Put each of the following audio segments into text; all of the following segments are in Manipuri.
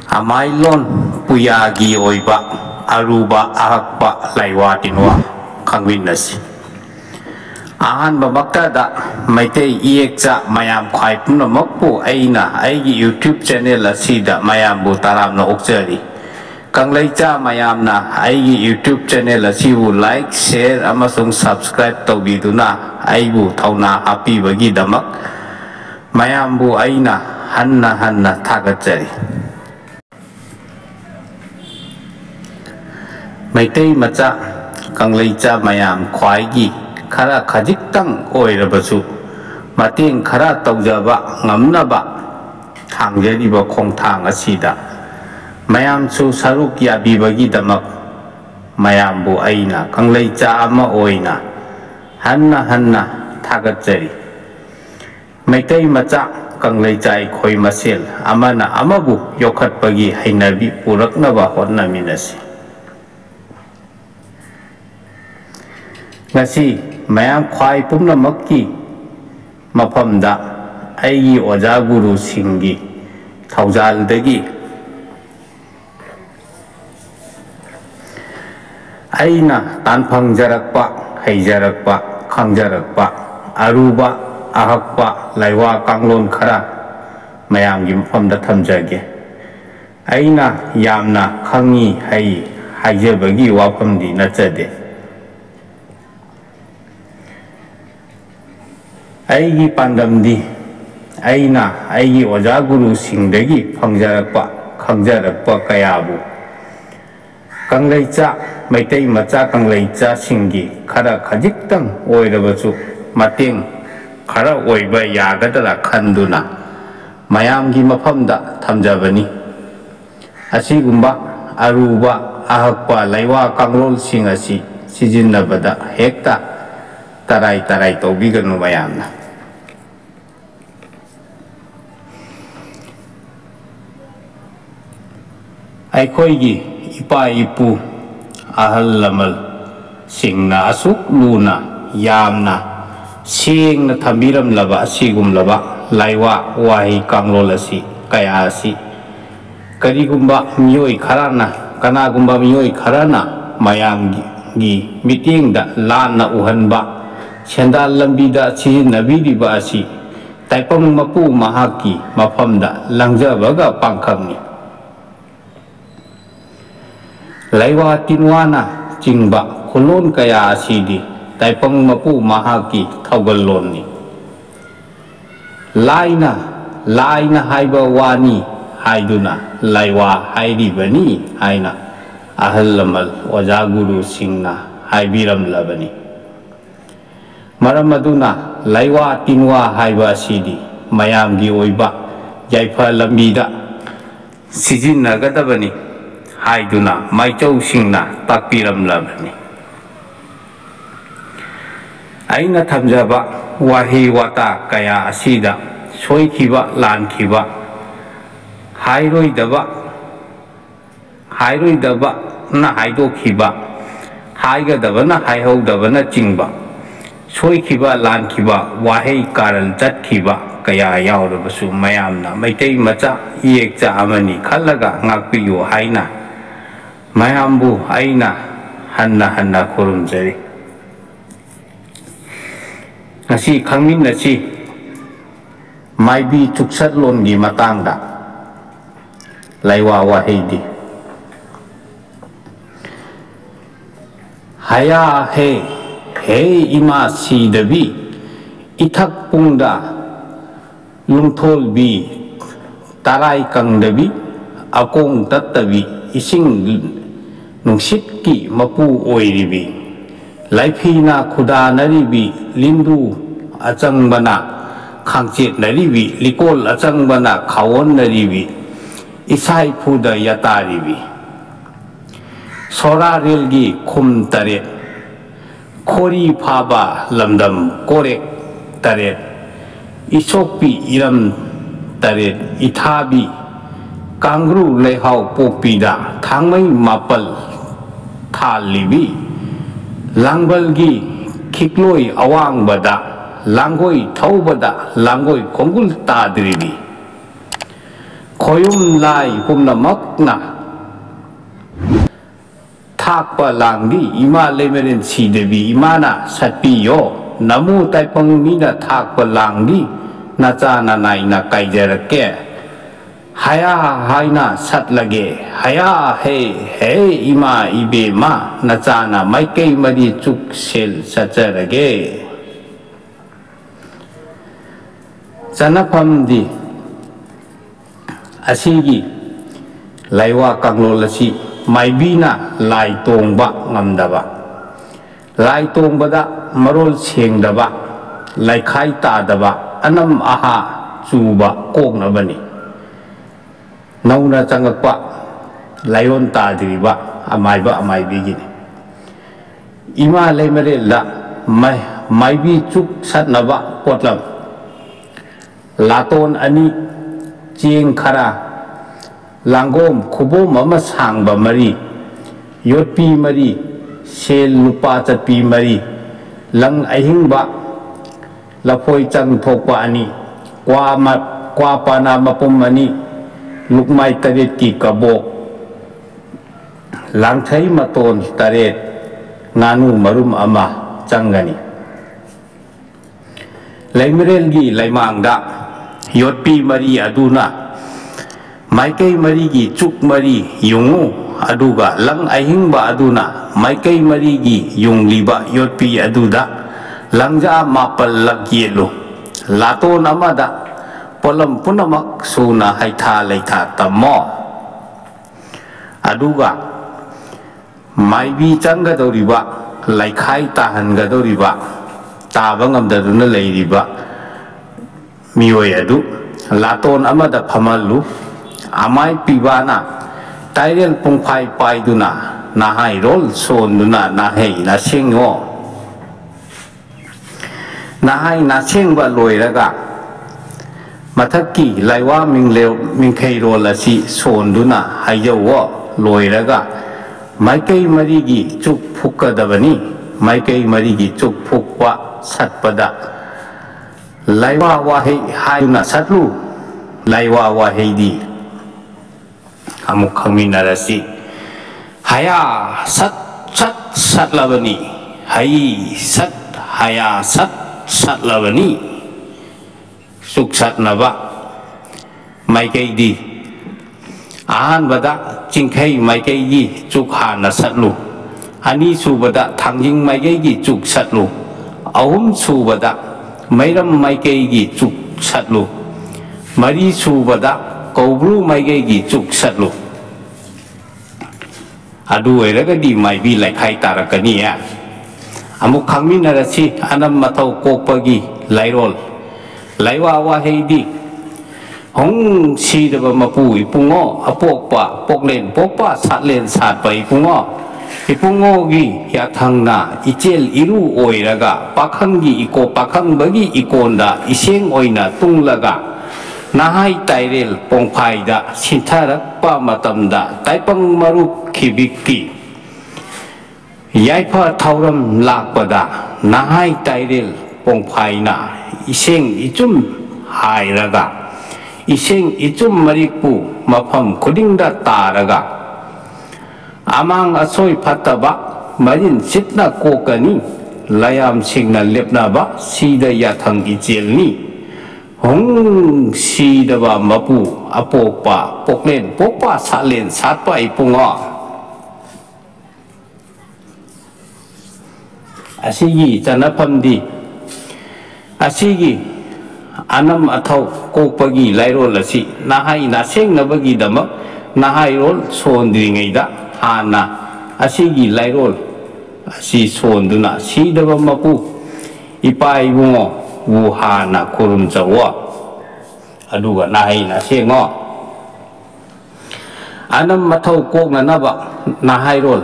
Amailon puyagi oiba aruba ahakpa laiwa tinwa khangwinasi ahan babakta maitei iekcha mayam khwai punamakpu aina aigi YouTube channel asida mayam bu taramna okjari kanglaicha mayamna aigi YouTube channel asibu like share amasung subscribe tawbiduna aibu thauna hapibagi damak mayam bu aina hanna thagachari maitei macha kanglaicha mayam khwaigi khara khajikang oirabasu mateng khara tawjaba ngamnaba thangjariba khongthang asida mayam su saruk yabibagi damak mayam bu aina kanglaicha ama oina hanna thagachari maitei macha kanglaicha khoi masel amana amabu yokhatpagi hainabi puraknaba hotnaminasi ngasi mayam khwai pumnamakki mafamda aigi oja guru singi thaujaldagi aina tanphangjarakpa heijarakpa khangjarakpa aruba ahakpa laiwa kanglon khara mayamgi mafamda thamjage aina yamna khangi haijabagi wafamdi nachade aigi pandamdi aina aigi oja guru singdagi phangjarakpa khangjarakpa kayabu kanglaicha maitei macha kanglaicha singi khara khajiktang oirabachu mateng khara oiba yagadara khanduna mayamgi mafamda thamjabani asigumba aruba ahakpa laiwa kanglol sing asi sijinnabada hekta tarai tawbiganu mayamna aikoigi ipa ipu ahal lamal singna asuk luna yamna singna thamiram laba asigum laba laiwa wahi kanglol asi kaya asi karigumba miyoi kharana kanagumba miyoi kharana mayamgi mitingda lana uhanba sendal lambida sijinnabiriba asi taipang mapu mahaki mafamda langjabaga pangkhangni laiwa tinwana jingba khulon kaya asidi taipang mapu mahaki thaugalonni laina haiba wani haiduna laiwa hairibani haina ahal lamal oja guru singna haibiram labani maram aduna laiwa tinwa haiba asidi mayamgi oiba yaifa lambida sijinnagatabani haiduna maichau singna takpiram labani aina thamjaba wahi wata kaya asida soikiba lankiba hairoidaba na haidokhiba haigadabana haihogdabana chingba soikiba lankiba wahei karal chatkiba kaya yaurabasu mayamna maitei macha iekcha amani khallaga ngakpiyu haina mayambu aina hanna khurumjari ngasi khangminnasi maibi chuksatlongi matangda laiwa waheidi haya he ima sidabi ithak pungda lungtholbi tarai kangdabi akong tattabi ising nungsitki mapu oiribi laifina khuda naribi lindu achangbana khangchet naribi likol achangbana khawon naribi isai phuda yataribi sora relgi khum taret khori phaba lamdam korek taret isokpi iram taret ithabi kangru lehau popida thangmai mapal thalibi langbalgi khikloi awangbada langoi thaubada langoi khongul tadribi khoyum lai pumnamak na thak pa lang di ima lemerin si devi imana satpi yo namu taipang mina thak pa lang di na cha na nai na kaijarake haya haina sat lage haya he ima ibe ma na cha na mai kai mari chuk sel sajarage chanapam di asigi laiwa kanglol asi maibina lai tongba ngamdaba lai tongbada marol sengdaba lai khai tadaba anam aha chuba koknabani nauna changakpa layon tadriba amaibi ima leimare la maibi chuk satnaba potlam laton ani cheng khara langom khubom ama sangba mari yotpi mari sel lupa chatpi mari lang ahingba lapoi chang thokpa ani kwa pana mapum ani lukmai taret ki kabok langthai maton taret nganu marum ama changani laimerel gi laimangda yotpi mari aduna maikai mari gi chuk mari yungu aduga lang ahingba aduna maikai mari gi yungliba yotpi aduda langja mapal lagyelo lato namada polam punamak suna haitha leitha tamo aduga maibi changa doriba laikhai tahan ga doriba tabangam daduna leiriba mioi adu laton amada phamalu amai pibana tairel pungphai paiduna nahai rol sonduna nahai na singo nahai na singba loiraga mathaki laiwa mingleu mingkhei rol asi sonduna hayawo loiraga maikai marigi chuk phukadabani maikai marigi chuk phukwa satpada laiwa wahai haina satlu laiwa wahai di amuk khangminarasi haya sat labani hai sat haya sat labani suk sat naba maikai di ahan bada chingkhai maikai di chuk hana satlu ani subada thangjing maikai di chuk satlu ahum subada mairam maikai gi chuk satlu mari subada kaubru maikai gi chuk satlu adu oiraga di maibi laikhai tarakani ya amuk khangminarasi anam mathau kokpagi lairol laiwa wahei di hong sidaba mapu ipungo apokpa poklen pokpa satlen satpa ipungo ipungo gi yathangna ichel iru oiraga pakhangi iko pakhang-bagi ikonda iseng oina tunglaga nahai tairel pongphaida sintharakpa matamda taipang marup khibikki yaipa thauram lakpada nahai tairel pongphaina iseng ichum hairaga iseng ichum marikpu mafam khudingda taraga amang asoi phataba marin sitna kokani layam singna lepnaba sida yathang ichelni hong sidaba mapu apokpa poklen pokpa salen satpa ipunga asigi chanapamdi asigi anam athau kokpagi lairol asi nahai nasengnabagi damak nahai rol sondringaida hana asigi lairol asi sonduna sidaba mapu ipai bungo wu hana kurum jawa aduga nahai nasengo anam mathau kokna naba nahai rol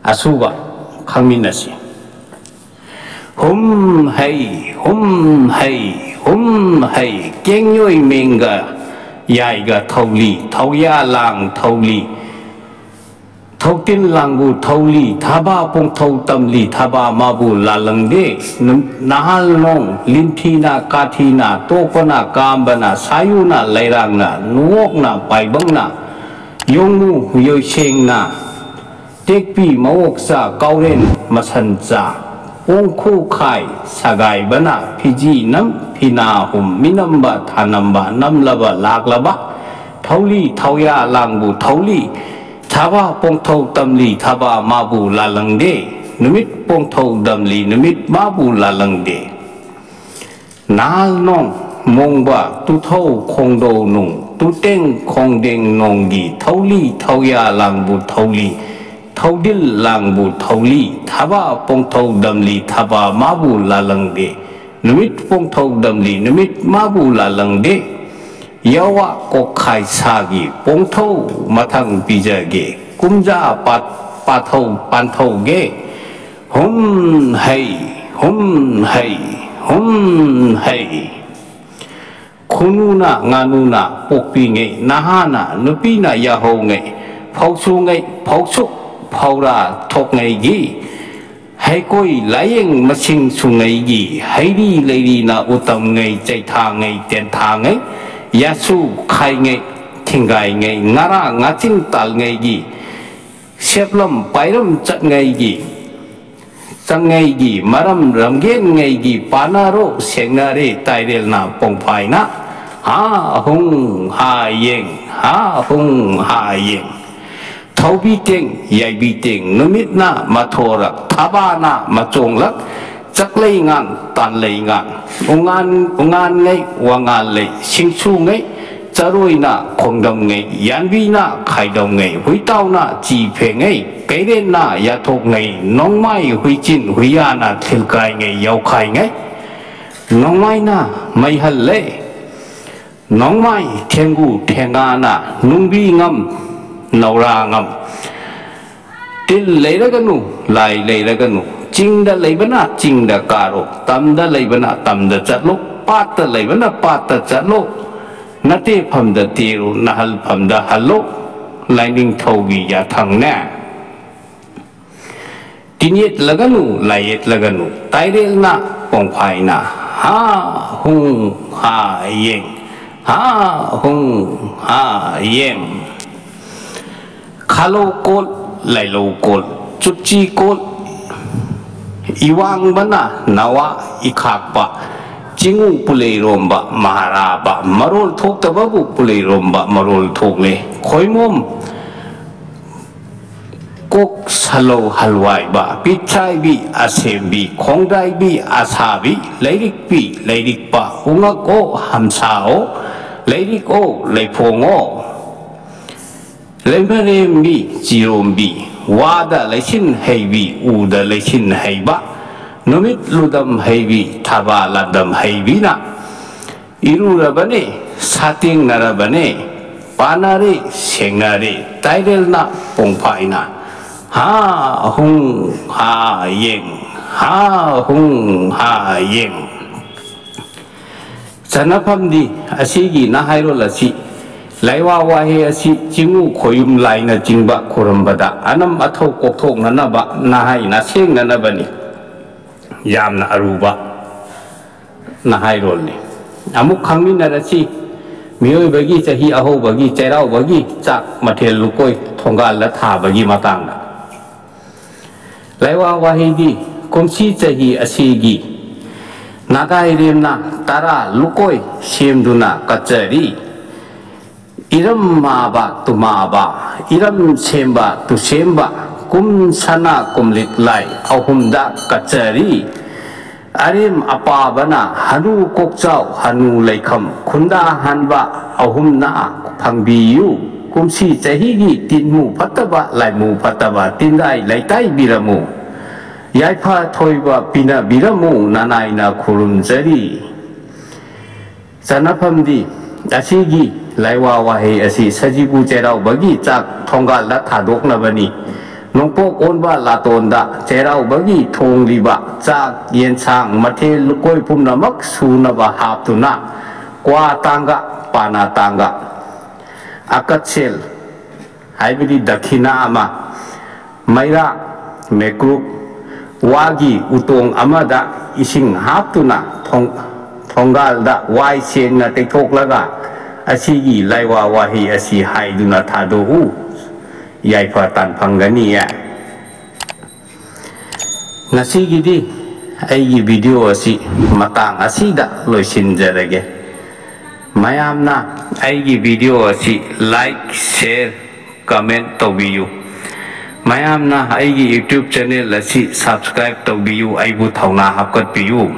asuba khangminasi hum hai kengyoi menga yaiga thawli thawya lang thawli Thautin langbu thauli thaba pong thau tamli thaba mabu lalangde nahal nong linthina kathina tokona kambana sayuna lairangna nuokna paibangna yongmu yoishengna tekpi mawoksa kauren masancha ongkhu khai sagai bana phiji nam phina hum minamba thanamba namlaba laklaba thauli thauya langbu thauli thaba pong thau tamli thaba mabu lalangde numit pong thau damli numit mabu lalangde nal nong mongba tu thau khongdo nung tu teng khongdeng nonggi thauli thauya langbu thauli thaudil langbu thauli thaba pong thau damli thaba mabu lalangde numit pong thau damli numit mabu lalangde yawa kokai sagi pong thau mathang bijage kumja pathau panthau ge hum hai hum hai hum hai khununa nganuna pokpi nge nahana nupina yaho nge phausu nge phausuk phaura thok nge gi hai koi layeng masing sungai gi hairi leiri na utam nge chaitha nge ten tha nge yasu khai nge thingai nge ngara ngachin tal nge gi seplam pairam chat nge gi sangai gi maram ramgen nge gi panaro sengnare tairel na pongphai na ha hung ha yeng ha hung ha yeng thaubi teng yaibi teng numit na mathorak thabana machonglak chaklei ngang tan lei ngang ungan ngai wangan lei singsu ngai charoi na khongdam ngai yanbi na khaidam ngai huitau na chi phe ngai kaiden na yathok ngai nongmai huichin huiya na thilkai ngai yaukhai ngai nongmai na mai hal le nongmai thengu thenga na nungbi ngam naura ngam til leiraganu lai leiraganu chingda leibana chingda karo tamda leibana tamda chatlo patta leibana patta chatlo nate phamda tiru nahal phamda hallo lining thogi ya thangna tinyet laganu layet laganu tairel na pongphai na ha hung ha yeng ha hung ha yem khalo kol lailo kol chuchi kol iwang bana nawa ikhakpa chingu pulei romba maharaba marol thok tababu pulei romba marol thok le khoimom kok salo halwai ba pichai bi asem bi khongdai bi asabi leirik bi leirik pa ungak o hamsao leirik o leiphongo leimarem bi jirom bi wada leichin heibi uda leichin heiba numit ludam heibi thaba ladam heibi na irurabane sating narabane panare sengare tairel na pongphai na ha hung ha yeng ha hung ha yeng sanapamdi asigi na hairo lasi laiwa wahe asi jingu khoyum laina jingba khurambada anam athau kokthok nanaba nahai na seng nanabani yamna aruba nahai rolni amuk khangminarasi mioi bagi chahi aho bagi chairau bagi chak mathel lukoi thongal la tha bagi matangna laiwa wahe di kumsi chahi asigi nagai remna tara lukoi semduna kachari iram maba tumaba iram semba tu semba kum sana kumlit lai ahumda kachari arim apabana hanu kokchau hanu laikham khunda hanba ahumna phangbiyu kumsi chahigi tinmu phataba laimu phataba tindai laitai biramu yaifa thoiba pina biramu nanaina khurumjari sanapamdi asigi laiwa wahe asi sajibu cherau bagi chak thongal la thadok na bani nongpok onba latonda cherau bagi thongliba chak yensang mathe lukoi pumnamak sunaba haptuna kwa tanga pana tanga akatsel haibidi dakhina ama Maira Mekrup Wagi Utong Amada Ising Haptuna Thongalda Wai Sen na Tekok Laga Asigi Laiwa Wahi Asi Haiduna Tado Yaifa Tan Pangania Nasigidi Aigi video asi Matang Asida Loisin Jarage Mayamna Aigi video asi like, share, comment to view Mayamna Aigi YouTube channel asi subscribe to view Aibu Thauna Hapkat view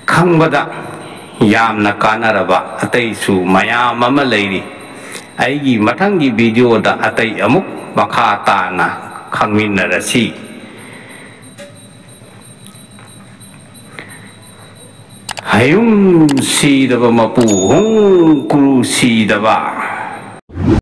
Kangbada Yamna Kanaraba Atay su Mayam Mama Lady Aigi Matangi video da Atay Amuk Makata na Kangwin na Rasi Hayum si daba mapu hong kuru si daba